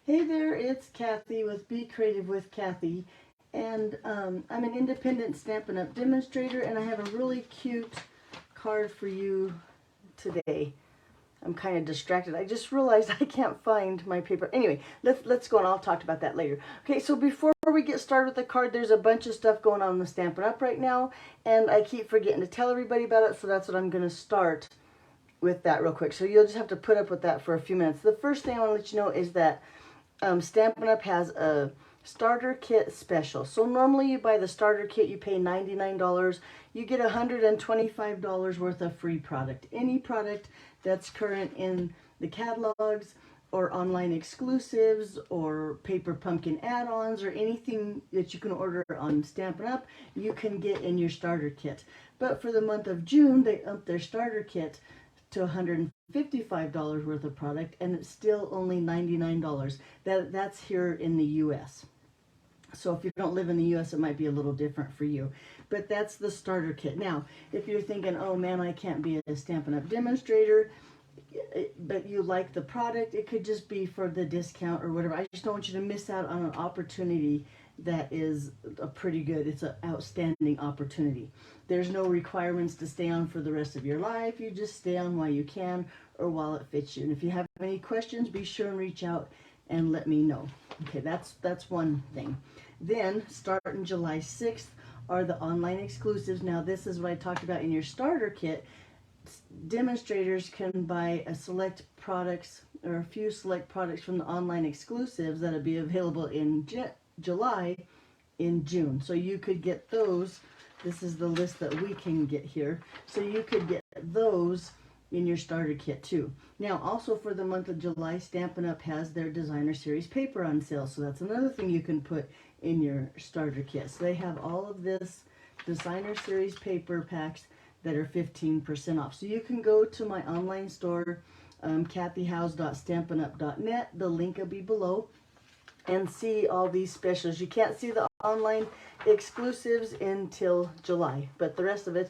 Hey there, it's Kathy with Be Creative with Kathy, and I'm an independent Stampin' Up! Demonstrator, and I have a really cute card for you today. I'm kind of distracted. I just realized I can't find my paper. Anyway, let's go on. I'll talk about that later. Okay, so before we get started with the card, there's a bunch of stuff going on in the Stampin' Up! Right now, and I keep forgetting to tell everybody about it, so that's what I'm going to start with that real quick. So you'll just have to put up with that for a few minutes. The first thing I want to let you know is that Stampin' Up! Has a starter kit special. So normally you buy the starter kit, you pay $99. You get $125 worth of free product. Any product that's current in the catalogs or online exclusives or Paper Pumpkin add-ons or anything that you can order on Stampin' Up! You can get in your starter kit. But for the month of June, they upped their starter kit to $155 worth of product, and it's still only $99. That's here in the US. So if you don't live in the US, it might be a little different for you. But that's the starter kit. Now, if you're thinking, oh man, I can't be a Stampin' Up! Demonstrator, but you like the product, it could just be for the discount or whatever. I just don't want you to miss out on an opportunity that is a pretty good, it's an outstanding opportunity. There's no requirements to stay on for the rest of your life. You just stay on while you can or while it fits you. And if you have any questions, be sure and reach out and let me know. Okay, that's one thing. Then, starting July 6th are the online exclusives. Now, this is what I talked about in your starter kit. Demonstrators can buy a select products or a few select products from the online exclusives that'll be available in July in June. So you could get those. This is the list that we can get here. So you could get those in your starter kit too. Now, also for the month of July, Stampin' Up! Has their Designer Series paper on sale. So that's another thing you can put in your starter kit. So they have all of this Designer Series paper packs that are 15% off. So you can go to my online store, kathyhouse.stampinup.net. The link will be below, and see all these specials. You can't see the online exclusives until July, but the rest of it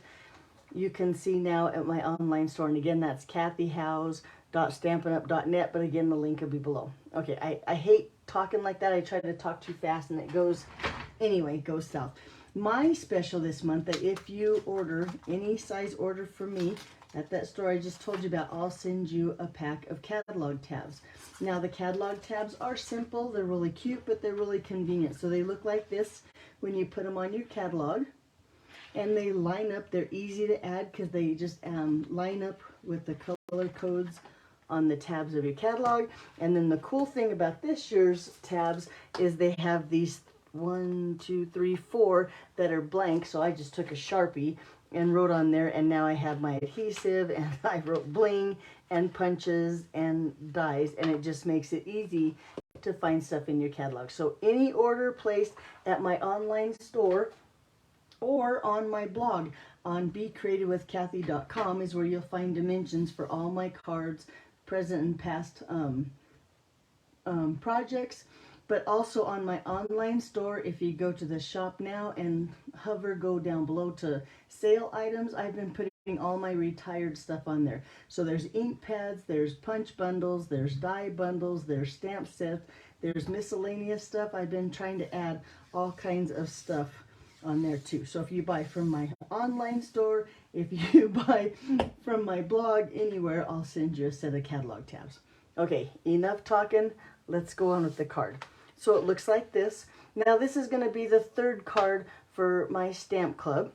you can see now at my online store. And again, that's kathyhouse.stampinup.net, but again, the link will be below. Okay, I hate talking like that. I try to talk too fast and it goes south. My special this month, that if you order any size order from me at that store I just told you about, I'll send you a pack of catalog tabs. Now, the catalog tabs are simple, they're really cute, but they're really convenient. So they look like this when you put them on your catalog, and they line up. They're easy to add because they just line up with the color codes on the tabs of your catalog. And then the cool thing about this year's tabs is they have these 1, 2, 3, 4 that are blank. So I just took a Sharpie and wrote on there, and now I have my adhesive, and I wrote bling and punches and dies, and it just makes it easy to find stuff in your catalog. So any order placed at my online store or on my blog on becreativewithkathy.com is where you'll find dimensions for all my cards, present and past projects. But also on my online store, if you go to the shop now and go down below to sale items, I've been putting all my retired stuff on there. So there's ink pads, there's punch bundles, there's die bundles, there's stamp sets, there's miscellaneous stuff. I've been trying to add all kinds of stuff on there too. So if you buy from my online store, if you buy from my blog, anywhere, I'll send you a set of catalog tabs. Okay, enough talking. Let's go on with the card. So it looks like this. Now, this is going to be the third card for my stamp club.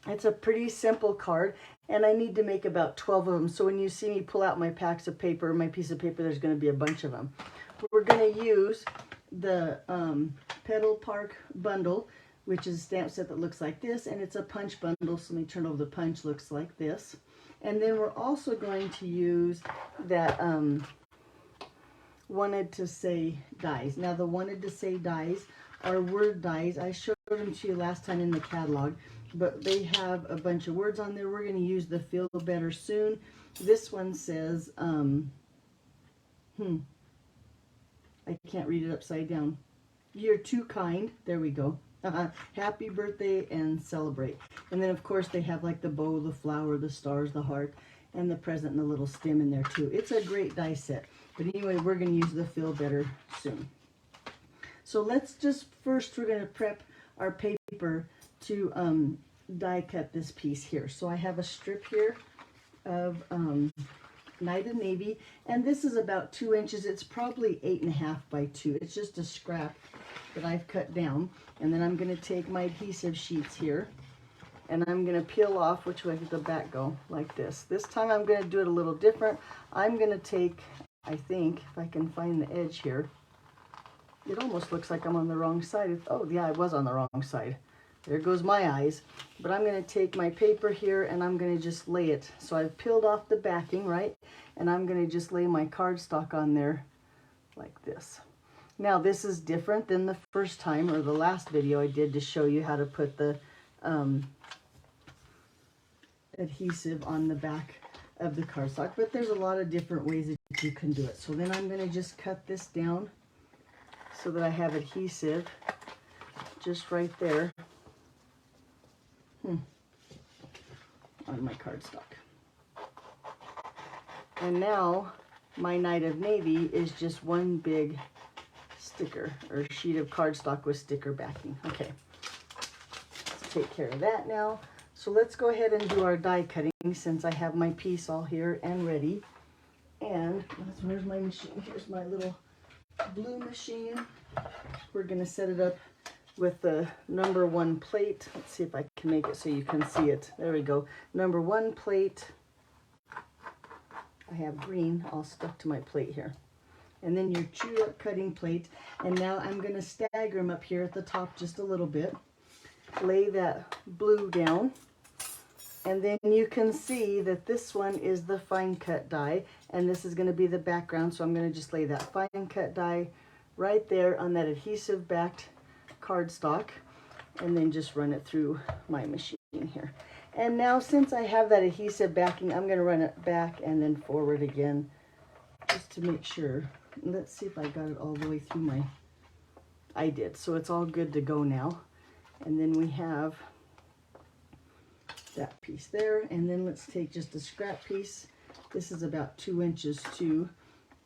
It's a pretty simple card, and I need to make about 12 of them. So when you see me pull out my packs of paper, my piece of paper, there's going to be a bunch of them. We're going to use the Petal Park bundle, which is a stamp set that looks like this, and it's a punch bundle. So let me turn over the punch, looks like this. And then we're also going to use that wanted to say dies. Now, the wanted to say dies are word dies. I showed them to you last time in the catalog, but they have a bunch of words on there. We're going to use the Feel Better Soon. This one says, I can't read it upside down. You're too kind. There we go. Happy birthday and celebrate. And then, of course, they have like the bow, the flower, the stars, the heart, and the present and the little stem in there too. It's a great die set. But anyway, we're going to use the Feel Better soon. So let's just, first we're going to prep our paper to die cut this piece here. So I have a strip here of Night of Navy, and this is about 2 inches. It's probably 8.5 by 2. It's just a scrap that I've cut down. And then I'm going to take my adhesive sheets here, and I'm going to peel off, which way did the back go, like this. This time I'm going to do it a little different. I'm going to take, I think, if I can find the edge here, it almost looks like I'm on the wrong side. Oh yeah, I was on the wrong side. There goes my eyes. But I'm going to take my paper here and I'm going to just lay it. So I've peeled off the backing, right? And I'm going to just lay my cardstock on there like this. Now this is different than the first time, or the last video I did to show you how to put the adhesive on the back of the cardstock. But there's a lot of different ways that you can do it. So then I'm going to just cut this down so that I have adhesive just right there on my cardstock. And now my Night of Navy is just one big sticker or sheet of cardstock with sticker backing. Okay, let's take care of that now. So let's go ahead and do our die cutting since I have my piece all here and ready. And where's my machine? Here's my little blue machine. We're going to set it up with the #1 plate. Let's see if I can make it so you can see it. There we go. #1 plate. I have green all stuck to my plate here. And then your chewed up cutting plate. And now I'm going to stagger them up here at the top just a little bit. Lay that blue down. And then you can see that this one is the fine cut die. And this is going to be the background. So I'm going to just lay that fine cut die right there on that adhesive backed cardstock. And then just run it through my machine here. And now since I have that adhesive backing, I'm going to run it back and then forward again just to make sure. Let's see if I got it all the way through my... I did. So it's all good to go now. And then we have that piece there. And then let's take just a scrap piece. This is about 2 inches too.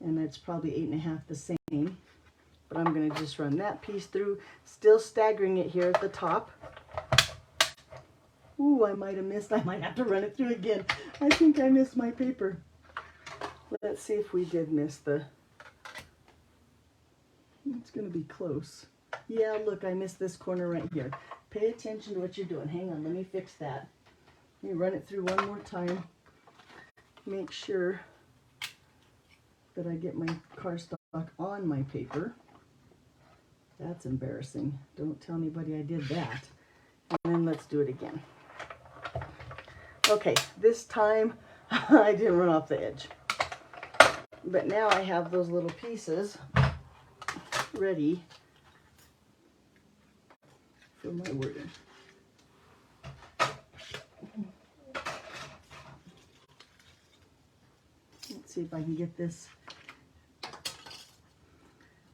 And it's probably 8.5 the same. But I'm going to just run that piece through. Still staggering it here at the top. Ooh, I might have missed. I might have to run it through again. I think I missed my paper. Let's see if we did miss the... It's going to be close. Yeah, look, I missed this corner right here. Pay attention to what you're doing. Hang on, let me fix that. Let me run it through one more time. Make sure that I get my cardstock on my paper. That's embarrassing. Don't tell anybody I did that. And then let's do it again. Okay, this time I didn't run off the edge. But now I have those little pieces ready for my wording. Let's see if I can get this.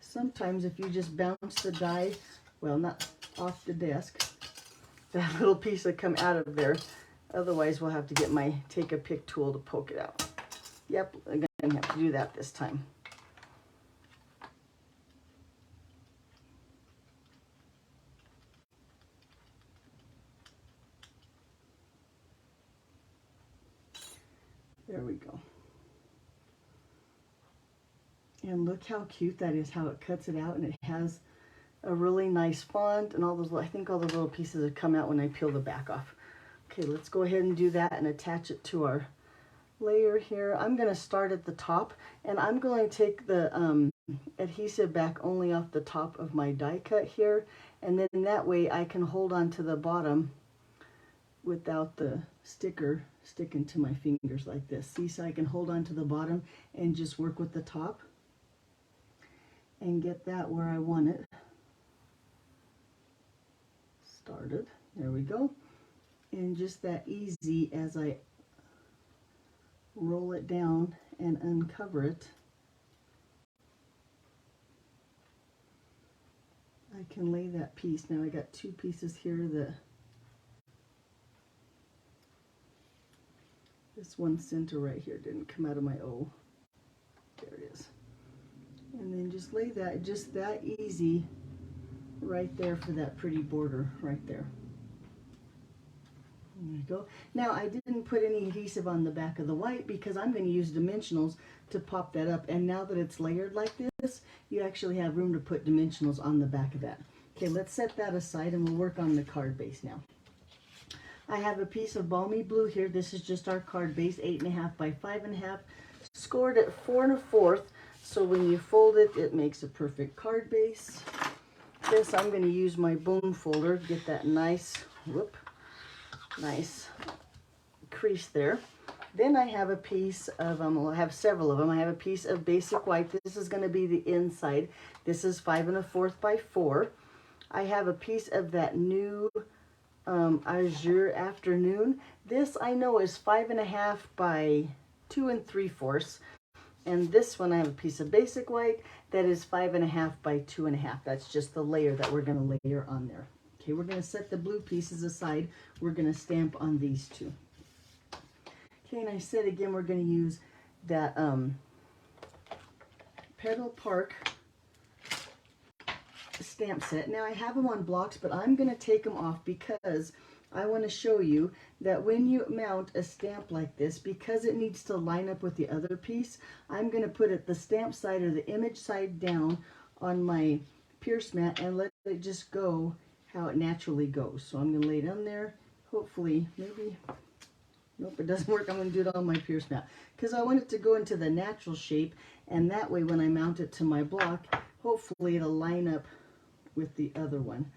Sometimes if you just bounce the die, well, not off the desk, that little piece will come out of there. Otherwise, we'll have to get my take a pick tool to poke it out. Yep, I'm going to have to do that this time. There we go. And look how cute that is, how it cuts it out, and it has a really nice font and all those, I think all the little pieces have come out when I peel the back off. Okay, let's go ahead and do that and attach it to our layer here. I'm going to start at the top, and I'm going to take the adhesive back only off the top of my die cut here, and then that way I can hold on to the bottom without the sticker sticking to my fingers like this. See, so I can hold on to the bottom and just work with the top and get that where I want it started. There we go. And just that easy as I roll it down and uncover it, I can lay that piece. Now I got two pieces here that This one center right here didn't come out of my O. There it is. And then just lay that, just that easy right there for that pretty border right there. There you go. Now I didn't put any adhesive on the back of the white because I'm going to use dimensionals to pop that up. And now that it's layered like this, you actually have room to put dimensionals on the back of that. Okay, let's set that aside and we'll work on the card base now. I have a piece of balmy blue here. This is just our card base, 8.5 by 5.5, scored at 4 1/4. So when you fold it, it makes a perfect card base. This, I'm going to use my bone folder, get that nice, nice crease there. Then I have a piece of, I have several of them. I have a piece of basic white. This is going to be the inside. This is 5 1/4 by 4. I have a piece of that new Azure Afternoon. This I know is 5.5 by 2 3/4. And this one I have a piece of basic white that is 5.5 by 2.5. That's just the layer that we're going to layer on there. Okay, we're going to set the blue pieces aside. We're going to stamp on these two. Okay, and I said again, we're going to use that Petal Park stamp set. Now I have them on blocks, but I'm going to take them off because I want to show you that when you mount a stamp like this, because it needs to line up with the other piece, I'm going to put it the stamp side or the image side down on my pierce mat and let it just go how it naturally goes. So I'm going to lay it on there. Hopefully, maybe, nope, it doesn't work. I'm going to do it on my pierce mat because I want it to go into the natural shape, and that way when I mount it to my block, hopefully it'll line up with the other one.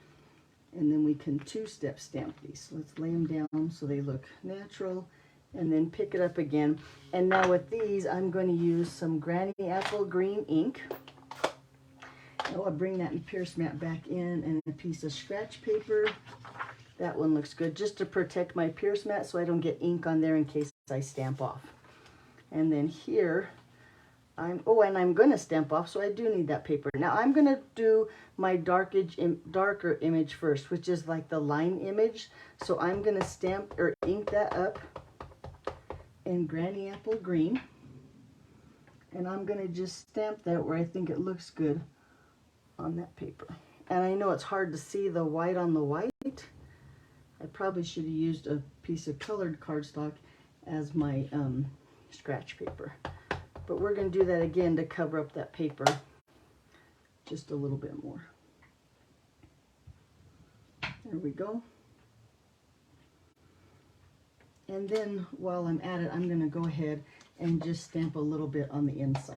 And then we can two-step stamp these. So let's lay them down so they look natural and then pick it up again. And now with these, I'm going to use some Granny Apple Green ink. I'll bring that pierce mat back in and a piece of scratch paper. That one looks good just to protect my pierce mat so I don't get ink on there in case I stamp off. And then here, I'm going to stamp off, so I do need that paper. Now I'm going to do my darker image first, which is like the line image. So I'm going to stamp or ink that up in Granny Apple Green. And I'm going to just stamp that where I think it looks good on that paper. And I know it's hard to see the white on the white. I probably should have used a piece of colored cardstock as my scratch paper. But we're going to do that again to cover up that paper just a little bit more. There we go. And then while I'm at it, I'm going to go ahead and just stamp a little bit on the inside.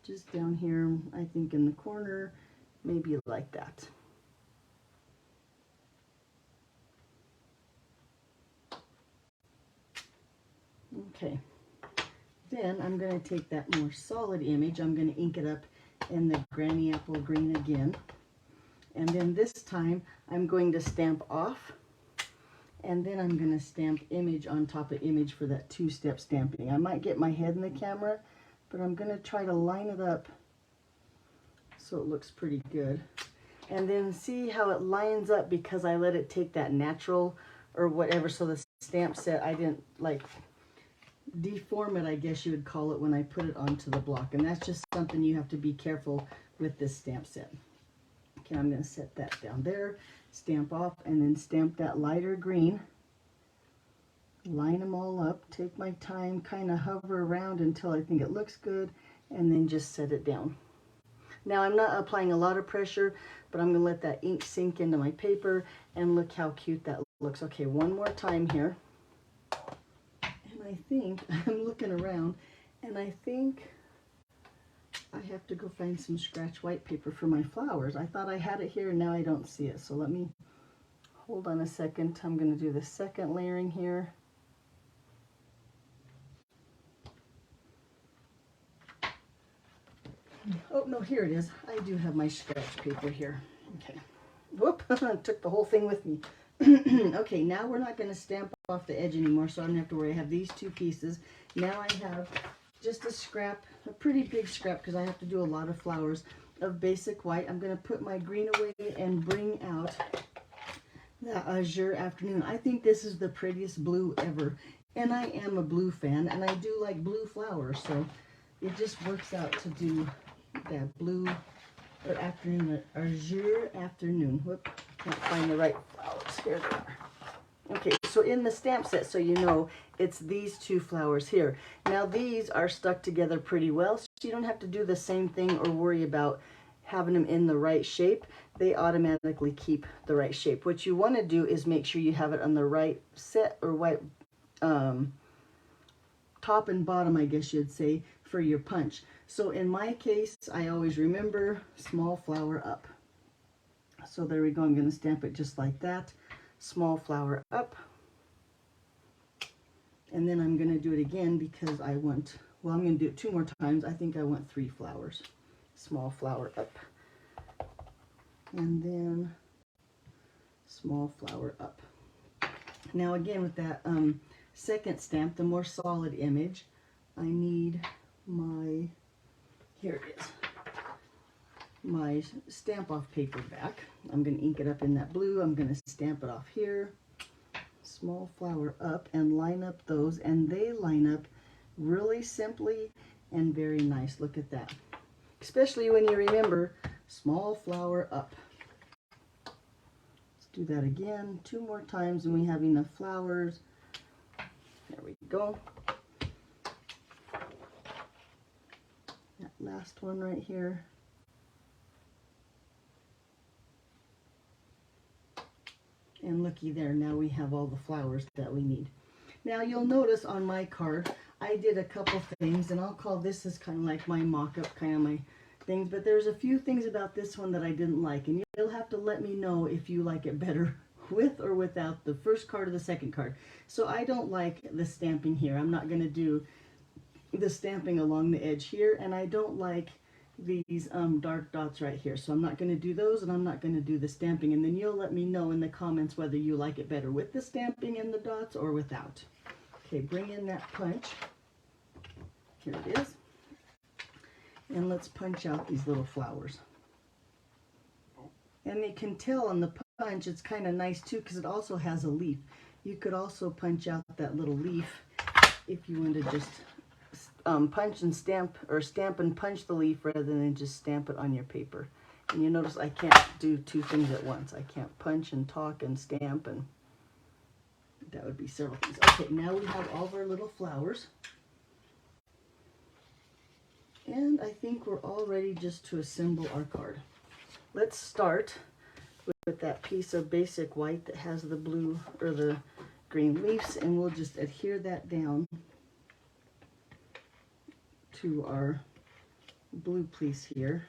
Just down here, I think in the corner, maybe like that. Okay, then I'm going to take that more solid image. I'm going to ink it up in the Granny Apple Green again. And then this time I'm going to stamp off. And then I'm going to stamp image on top of image for that two-step stamping. I might get my head in the camera, but I'm going to try to line it up so it looks pretty good. And then see how it lines up because I let it take that natural or whatever. So the stamp set, I didn't like deform it, I guess you would call it, when I put it onto the block. And that's just something you have to be careful with this stamp set. Okay, I'm going to set that down there, stamp off, and then stamp that lighter green. Line them all up, take my time, kind of hover around until I think it looks good, and then just set it down. Now I'm not applying a lot of pressure, but I'm going to let that ink sink into my paper, and look how cute that looks. Okay, one more time here. I think I'm looking around, and I think I have to go find some scratch white paper for my flowers. I thought I had it here, and now I don't see it. So let me hold on a second. I'm going to do the second layering here. Oh, no, here it is. I do have my scratch paper here. Okay. Whoop, took the whole thing with me. Okay, now we're not going to stamp off the edge anymore, so I don't have to worry. I have these two pieces. Now I have just a scrap, a pretty big scrap, because I have to do a lot of flowers, of basic white. I'm going to put my green away and bring out That Azure Afternoon. I think this is the prettiest blue ever. And I am a blue fan, and I do like blue flowers, so it just works out to do that blue or afternoon, Azure Afternoon. Whoop, can't find the right flowers. Here they are. Okay, so in the stamp set, so you know, it's these two flowers here. Now these are stuck together pretty well, so you don't have to do the same thing or worry about having them in the right shape. They automatically keep the right shape. What you want to do is make sure you have it on the right set or white top and bottom, I guess you'd say, for your punch. So in my case, I always remember small flower up. So there we go. I'm going to stamp it just like that. Small flower up. And then I'm going to do it again because I want, well, I'm going to do it 2 more times. I think I want 3 flowers. Small flower up. And then small flower up. Now again with that second stamp, the more solid image, I need my, here it is, my stamp off paper back. I'm going to ink it up in that blue. I'm going to stamp it off here. Small flower up and line up those, and they line up really simply and very nice. Look at that. Especially when you remember small flower up. Let's do that again 2 more times and we have enough flowers. There we go. That last one right here. And looky there, now we have all the flowers that we need. Now you'll notice on my card, I did a couple things, and I'll call this as kind of like my mock-up, kind of my things, but there's a few things about this one that I didn't like, and you'll have to let me know if you like it better with or without the first card or the second card. So I don't like the stamping here. I'm not going to do the stamping along the edge here, and I don't like these dark dots right here, so I'm not going to do those, and I'm not going to do the stamping, and then you'll let me know in the comments whether you like it better with the stamping and the dots or without. Okay, bring in that punch. Here it is. And let's punch out these little flowers. And you can tell on the punch it's kind of nice too because it also has a leaf. You could also punch out that little leaf if you want to just punch and stamp, or stamp and punch the leaf rather than just stamp it on your paper. And you notice I can't do 2 things at once. I can't punch and talk and stamp, and that would be several things. Okay, now we have all of our little flowers. And I think we're all ready just to assemble our card. Let's start with that piece of basic white that has the blue or the green leaves, and we'll just adhere that down to our blue piece here.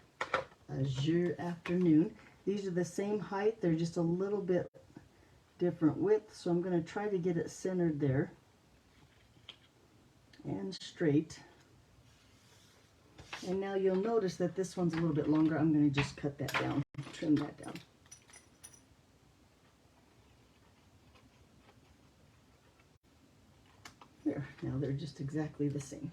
Azure Afternoon. These are the same height, they're just a little bit different width, so I'm going to try to get it centered there and straight. And now you'll notice that this one's a little bit longer. I'm going to just cut that down, trim that down. There, now they're just exactly the same.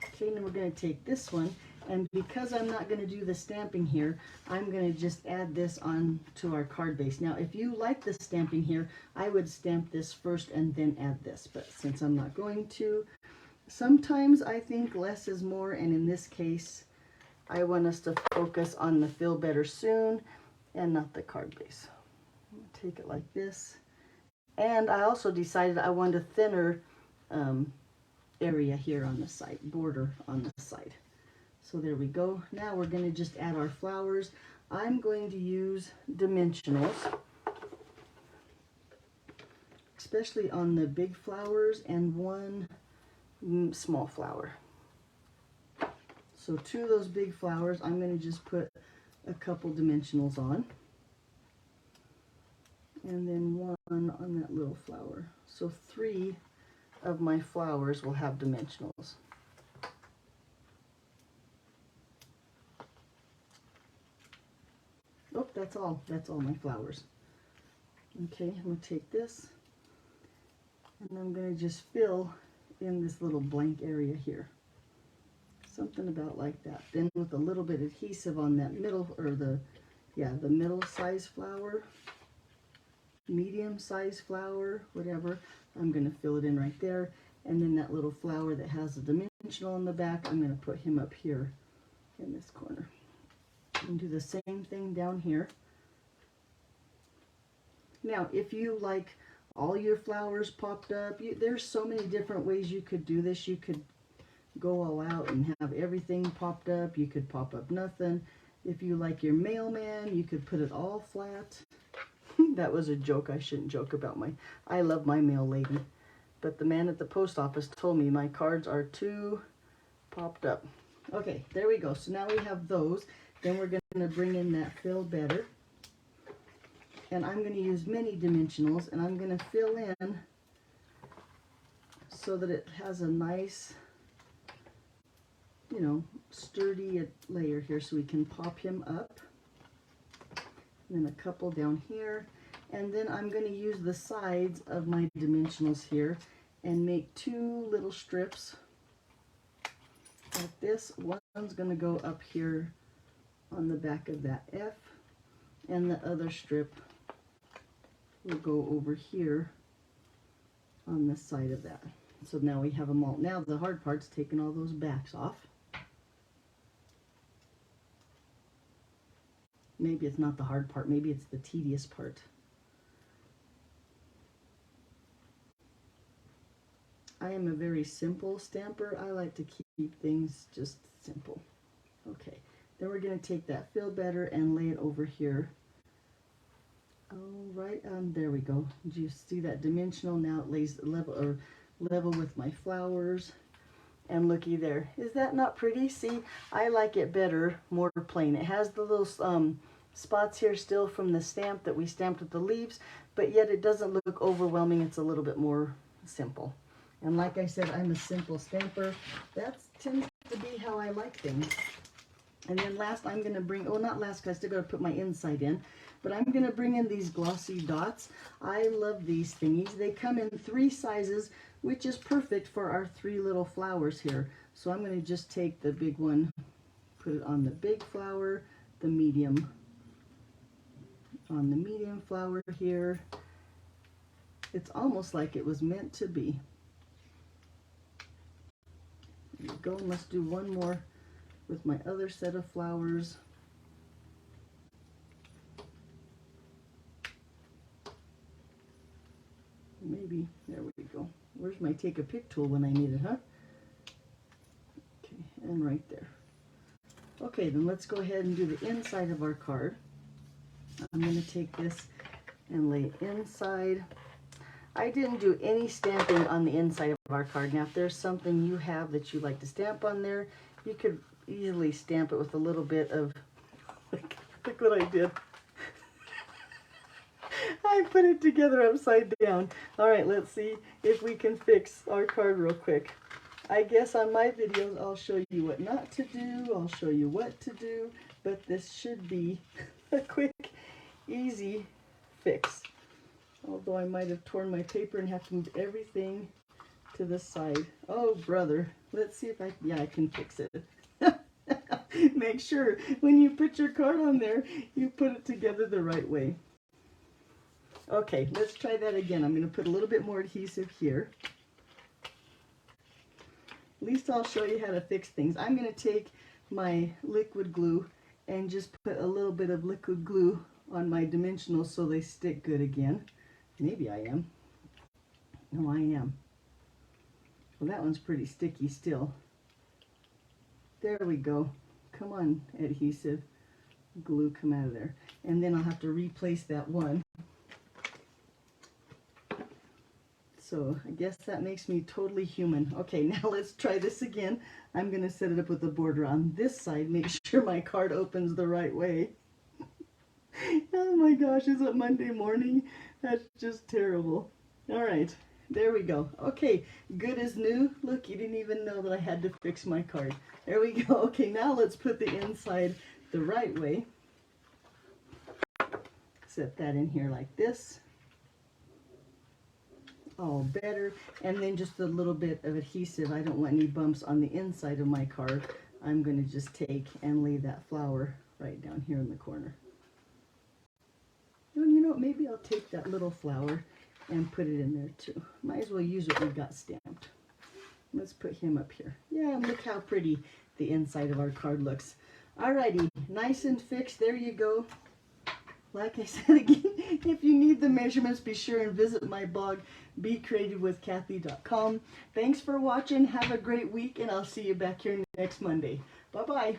Okay, then we're going to take this one, and because I'm not going to do the stamping here, I'm going to just add this on to our card base. Now, if you like the stamping here, I would stamp this first and then add this, but since I'm not going to, sometimes I think less is more, and in this case, I want us to focus on the Feel Better Soon and not the card base. Take it like this. And I also decided I want a thinner area here on the side, border on the side. So there we go. Now we're going to just add our flowers. I'm going to use dimensionals, especially on the big flowers, and 1 small flower. So 2 of those big flowers, I'm going to just put a couple dimensionals on, and then 1 on that little flower. So 3 of my flowers will have dimensionals. Oh, that's all my flowers. Okay, I'm going to take this, and I'm going to just fill in this little blank area here. Something about like that. Then with a little bit of adhesive on that middle, or the middle size flower. medium-sized flower, whatever. I'm going to fill it in right there. And then that little flower that has a dimensional on the back, I'm going to put him up here in this corner. And do the same thing down here. Now, if you like all your flowers popped up, there's so many different ways you could do this. You could go all out and have everything popped up. You could pop up nothing. If you like your mailman, you could put it all flat. That was a joke. I shouldn't joke about I love my mail lady. But the man at the post office told me my cards are too popped up. Okay, there we go. So now we have those. Then we're going to bring in that fill better. And I'm going to use mini dimensionals, and I'm going to fill in so that it has a nice, you know, sturdy layer here so we can pop him up. And then a couple down here. And then I'm going to use the sides of my dimensionals here and make two little strips like this. One's going to go up here on the back of that F, and the other strip will go over here on the side of that. So now we have them all. Now the hard part's taking all those backs off. Maybe it's not the hard part, maybe it's the tedious part. I am a very simple stamper. I like to keep things just simple. Okay, then we're going to take that fill better and lay it over here. Oh, right, there we go. Did you see that dimensional? Now it lays level with my flowers. And looky there. Is that not pretty? See, I like it better, more plain. It has the little spots here still from the stamp that we stamped with the leaves, but yet it doesn't look overwhelming. It's a little bit more simple. And like I said, I'm a simple stamper. That tends to be how I like things. And then last, I'm going to bring, oh, not last, because I still got to put my inside in, but I'm going to bring in these glossy dots. I love these thingies. They come in 3 sizes, which is perfect for our 3 little flowers here. So I'm going to just take the big one, put it on the big flower, the medium on the medium flower here. It's almost like it was meant to be. There we go. Let's do one more with my other set of flowers. Maybe, there we go. Where's my take a pic tool when I need it, huh? Okay, and right there. Okay, then let's go ahead and do the inside of our card. I'm going to take this and lay it inside. I didn't do any stamping on the inside of our card. Now, if there's something you have that you like to stamp on there, you could easily stamp it with a little bit of, look what I did. I put it together upside down. All right, let's see if we can fix our card real quick. I guess on my videos, I'll show you what not to do. I'll show you what to do, but this should be a quick, easy fix. Although I might have torn my paper and have to move everything to the side. Oh, brother. Let's see if I can fix it. Make sure when you put your card on there, you put it together the right way. Okay, let's try that again. I'm going to put a little bit more adhesive here. At least I'll show you how to fix things. I'm going to take my liquid glue and just put a little bit of liquid glue on my dimensionals so they stick good again. Maybe I am. No, I am. Well, that one's pretty sticky still. There we go. Come on, adhesive. Glue, come out of there. And then I'll have to replace that one. So I guess that makes me totally human. Okay, now let's try this again. I'm going to set it up with the border on this side. Make sure my card opens the right way. Oh my gosh, is it Monday morning? That's just terrible. All right, there we go. Okay, good as new. Look, you didn't even know that I had to fix my card. There we go. Okay, now let's put the inside the right way. Set that in here like this. All better. And then just a little bit of adhesive. I don't want any bumps on the inside of my card. I'm going to just take and lay that flower right down here in the corner. And you know, what, maybe I'll take that little flower and put it in there too. Might as well use what we got stamped. Let's put him up here. Yeah, and look how pretty the inside of our card looks. Alrighty, nice and fixed. There you go. Like I said again, if you need the measurements, be sure and visit my blog, becreativewithkathy.com. Thanks for watching. Have a great week, and I'll see you back here next Monday. Bye-bye.